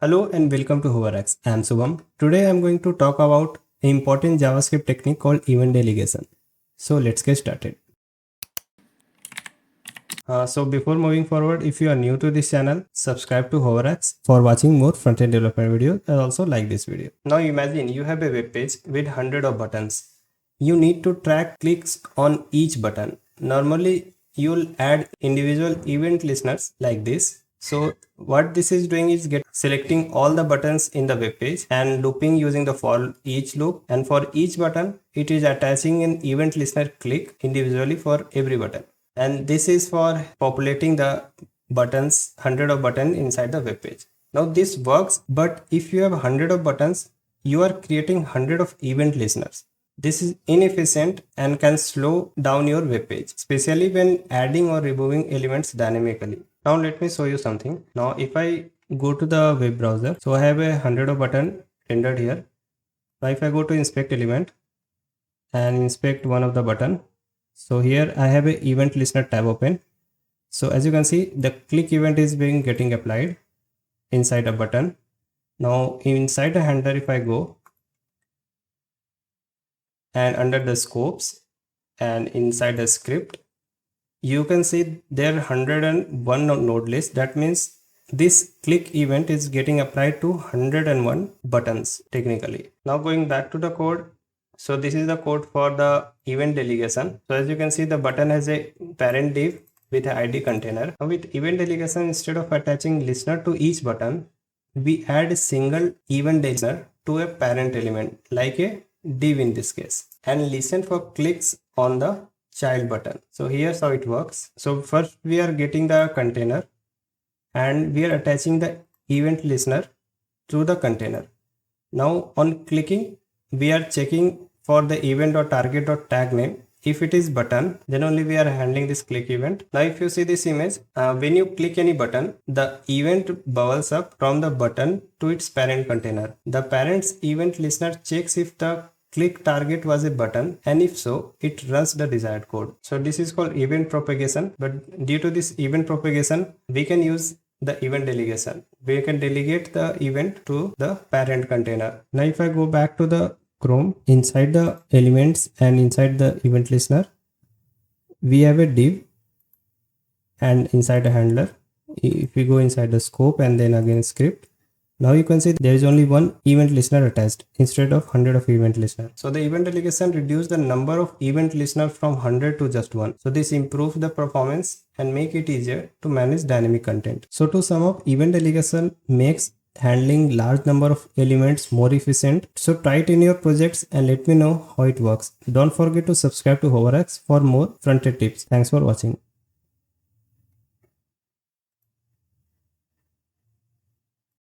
Hello and welcome to HoverX. I am Subham. Today I am going to talk about an important JavaScript technique called event delegation. So let's get started. So before moving forward, if you are new to this channel, subscribe to HoverX for watching more front-end development videos and also like this video. Now imagine you have a web page with hundreds of buttons. You need to track clicks on each button. Normally you'll add individual event listeners like this. So what this is doing is selecting all the buttons in the web page and looping using the for each loop, and for each button it is attaching an event listener click individually for every button. And this is for populating the buttons, hundred of buttons inside the web page. Now this works, but if you have 100 of buttons, you are creating 100 of event listeners. This is inefficient and can slow down your web page, especially when adding or removing elements dynamically. Now let me show you something. Now if I go to the web browser, so I have 100 of button rendered here. Now if I go to inspect element and inspect one of the button, so here I have a event listener tab open. So as you can see, the click event is getting applied inside a button. Now inside the handler, if I go and under the scopes and inside the script, you can see there are 101 node list. That means this click event is getting applied to 101 buttons technically. Now going back to the code. So this is the code for the event delegation. So as you can see, the button has a parent div with an ID container. Now with event delegation, instead of attaching listener to each button, we add a single event listener to a parent element like a div in this case, and listen for clicks on the child button. So here's how it works. So first we are getting the container and we are attaching the event listener to the container. Now on clicking, we are checking for the event or target or tag name. If it is button, then only we are handling this click event. Now if you see this image, when you click any button, the event bubbles up from the button to its parent container. The parent's event listener checks if the click target was a button, and if so, it runs the desired code. So this is called event propagation, but due to this event propagation, we can use the event delegation. We can delegate the event to the parent container. Now if I go back to the Chrome, inside the elements and inside the event listener, we have a div, and inside a handler, if we go inside the scope and then again script, now you can see there is only one event listener attached instead of 100 of event listener. So the event delegation reduces the number of event listeners from 100 to just one. So this improves the performance and make it easier to manage dynamic content. So to sum up, event delegation makes handling large number of elements more efficient. So try it in your projects and let me know how it works. Don't forget to subscribe to HoverX for more front-end tips. Thanks for watching.